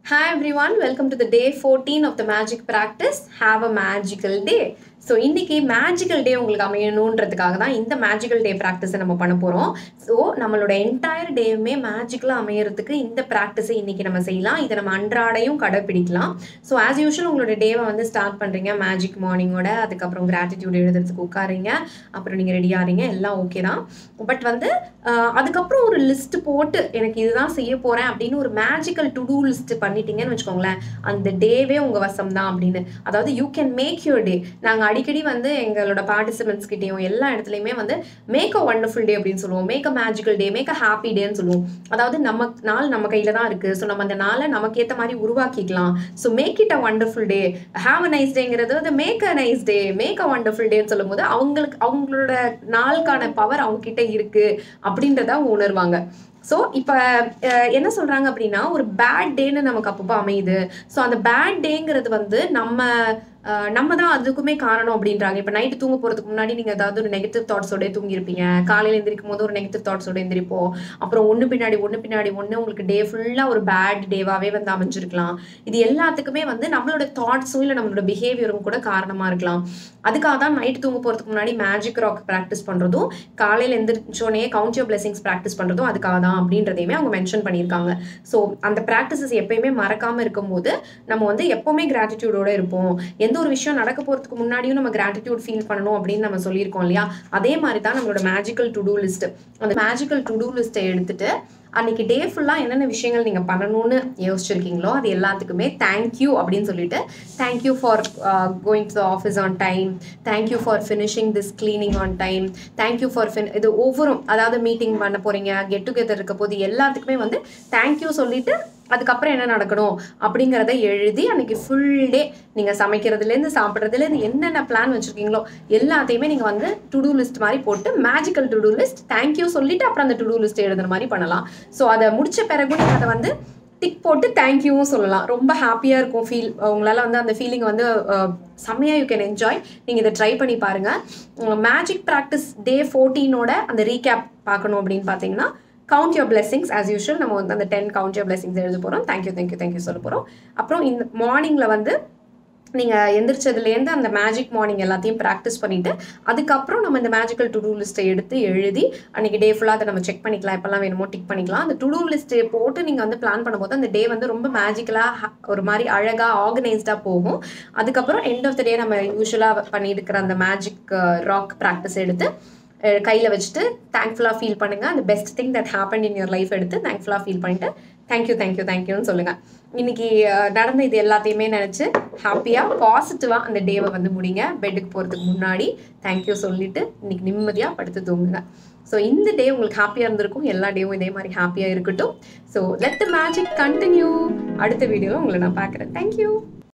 Hi everyone, welcome to the day 14 of the magic practice. Have a magical day. So இன்றைக்கி magical டே உங்களுக்கு அமையணுன்றதுக்காக தான் இந்த magical டே ப்ராக்டிஸை நம்ம பண்ண போகிறோம். ஸோ நம்மளோட என்டையர் டேவுமே மேஜிக்கலாக அமையறதுக்கு இந்த ப்ராக்டிஸை இன்றைக்கி நம்ம செய்யலாம். இதை நம்ம அன்றாடையும் கடைப்பிடிக்கலாம். ஸோ ஆஸ் யூஷுவல் உங்களோட டேவை வந்து ஸ்டார்ட் பண்ணுறீங்க மேஜிக் மார்னிங்கோட, அதுக்கப்புறம் கிராட்டிடியூட் எழுதுறதுக்கு உட்காருங்க, அப்புறம் நீங்கள் ரெடி ஆகிறீங்க, எல்லாம் ஓகே தான். பட் வந்து அதுக்கப்புறம் ஒரு லிஸ்ட்டு போட்டு எனக்கு இதுதான் செய்ய போகிறேன் அப்படின்னு ஒரு மேஜிக்கல் டு டூ லிஸ்ட் பண்ணிட்டீங்கன்னு வச்சுக்கோங்களேன், அந்த டேவே உங்கள் வசம் தான் அப்படின்னு. அதாவது you can make your day. நாங்கள் அடிக்கடி வந்து எங்களோட பார்ட்டிசிபென்ட்ஸ் கிட்டேயும் எல்லா இடத்துலையுமே வந்து மேக் அ வண்டர்ஃபுல் டே அப்படின்னு சொல்லுவோம், make a magical day, make a happy டேன்னு சொல்லுவோம். அதாவது நாள் நம்ம கையில் தான் இருக்குது. ஸோ நம்ம அந்த நாளை நமக்கு ஏற்ற மாதிரி உருவாக்கிக்கலாம். So make it a wonderful day, have a nice டேங்கிறது வந்து make a nice day, make a wonderful டேன்னு சொல்லும் போது அவங்களோட நாளுக்கான பவர் அவங்ககிட்ட இருக்குது அப்படின்றத அவங்க உணர்வாங்க. ஸோ இப்போ என்ன சொல்கிறாங்க அப்படின்னா, ஒரு பேட் டேன்னு நமக்கு அப்பப்போ அமையுது. ஸோ அந்த பேட் டேங்கிறது வந்து நம்ம தான் அதுக்குமே காரணம் அப்படின்றாங்க. இப்போ நைட்டு தூங்க போகிறதுக்கு முன்னாடி நீங்கள் ஏதாவது ஒரு நெகட்டிவ் தாட்ஸோடய தூங்கியிருப்பீங்க. காலையில் எந்திரிக்கும் போது ஒரு நெகட்டிவ் தாட்ஸோட எந்திரிப்போம். அப்புறம் ஒன்று பின்னாடி ஒன்று உங்களுக்கு டே ஃபுல்லாக ஒரு பேட் டேவாகவே வந்து அமைஞ்சிருக்கலாம். இது எல்லாத்துக்குமே வந்து நம்மளோட தாட்ஸும் இல்லை நம்மளோட பிஹேவியரும் கூட காரணமாக இருக்கலாம். அதுக்காக தான் நைட்டு தூங்க போகிறதுக்கு முன்னாடி மேஜிக் ராக் ப்ராக்டிஸ் பண்ணுறதும், காலையில் எந்திரிச்சோடனே கவுண்ட் யுவர் பிளெஸிங்ஸ் ப்ராக்டிஸ் பண்ணுறதும் அதுக்காக தான் அப்படின்றதையுமே அவங்க மென்ஷன் பண்ணியிருக்காங்க. ஸோ அந்த ப்ராக்டிசஸ் எப்பயுமே மறக்காமல் இருக்கும்போது நம்ம வந்து எப்போவுமே கிராட்டிடியூடோடு இருப்போம். எந்த ஒரு விஷயம் நடக்க போகிறதுக்கு முன்னாடியும் நம்ம கிராட்டிடியூட் ஃபீல் பண்ணணும் அப்படின்னு நம்ம சொல்லியிருக்கோம் இல்லையா? அதே மாதிரி தான் நம்மளோட மேஜிக்கல் டு டூ லிஸ்ட். அந்த மேஜிக்கல் டு டூ லிஸ்ட்டை எடுத்துட்டு அன்னைக்கு டே ஃபுல்லாக என்னென்ன விஷயங்கள் நீங்கள் பண்ணணும்னு யோசிச்சிருக்கீங்களோ அது எல்லாத்துக்குமே தேங்க்யூ அப்படின்னு சொல்லிட்டு, thank you for going to the office on time, thank you for finishing this cleaning on time, thank you for இது ஒவ்வொரும், அதாவது மீட்டிங் பண்ண போகிறீங்க, கெட் டுகெதர் இருக்க போது எல்லாத்துக்குமே வந்து தேங்க்யூ சொல்லிட்டு அதுக்கப்புறம் என்ன நடக்கணும் அப்படிங்கிறத எழுதி அன்றைக்கி ஃபுல் டே நீங்கள் சமைக்கிறதுலேருந்து சாப்பிட்றதுலேருந்து என்னென்ன பிளான் வச்சுருக்கீங்களோ எல்லாத்தையுமே நீங்கள் வந்து டு டூ லிஸ்ட் மாதிரி போட்டு magical to do list thank you சொல்லிவிட்டு அப்புறம் அந்த டு டூ லிஸ்ட் எழுதுகிற மாதிரி பண்ணலாம். ஸோ அதை முடித்த பிறகு நீங்கள் அதை வந்து டிக் போட்டு தேங்க்யூவும் சொல்லலாம். ரொம்ப ஹாப்பியாக இருக்கும் ஃபீல். உங்களால் வந்து அந்த ஃபீலிங் வந்து செம்மையாக யூ கேன் என்ஜாய். நீங்கள் இதை ட்ரை பண்ணி பாருங்கள். மேஜிக் ப்ராக்டிஸ் டே 14ஓட அந்த ரீகேப் பார்க்கணும் அப்படின்னு பார்த்தீங்கன்னா, count your blessings as usual நம்ம வந்து அந்த 10 கவுண்ட் யுவர் பிளெஸிங்ஸ் எழுத போகிறோம். தேங்க்யூ சொல்ல போகிறோம். அப்புறம் இந்த மார்னிங்கில் வந்து நீங்கள் எந்திரிச்சதுலேருந்து அந்த மேஜிக் மார்னிங் எல்லாத்தையும் ப்ராக்டிஸ் பண்ணிவிட்டு அதுக்கப்புறம் நம்ம இந்த மேஜிக்கல் டு டூ லிஸ்ட்டை எடுத்து எழுதி அன்றைக்கி டே ஃபுல்லாக அதை நம்ம செக் பண்ணிக்கலாம், எப்போல்லாம் வேணுமோ டிக் பண்ணிக்கலாம். அந்த டு டூ லிஸ்ட்டை போட்டு நீங்கள் வந்து பிளான் பண்ணும்போது அந்த டே வந்து ரொம்ப மேஜிக்கலாக ஒரு மாதிரி அழகாக ஆர்கனைஸ்டாக போகும். அதுக்கப்புறம் எண்ட் ஆஃப் த டே நம்ம யூஸ்வலாக பண்ணியிருக்கிற அந்த மேஜிக் ராக் ப்ராக்டிஸ் எடுத்து கையில் வச்சுட்டு தேங்க்ஃபுல்லாக ஃபீல் பண்ணுங்கள். அந்த best thing that happen in your life எடுத்து தேங்க்ஃபுல்லாக ஃபீல் பண்ணிட்டு தேங்க்யூன்னு சொல்லுங்கள். இன்றைக்கி நடந்த இது எல்லாத்தையுமே நினச்சி ஹாப்பியாக பாசிட்டிவாக அந்த டேவை வந்து முடிங்க. பெட்டுக்கு போகிறதுக்கு முன்னாடி தேங்க்யூ சொல்லிவிட்டு இன்றைக்கி நிம்மதியாக படுத்து தூங்குங்க. ஸோ இந்த டே உங்களுக்கு ஹாப்பியாக இருந்திருக்கும். எல்லா டேவும் இதே மாதிரி ஹாப்பியாக இருக்கட்டும். So let the magic continue. அடுத்த வீடியோவில் உங்களை நான் பார்க்குறேன். தேங்க்யூ.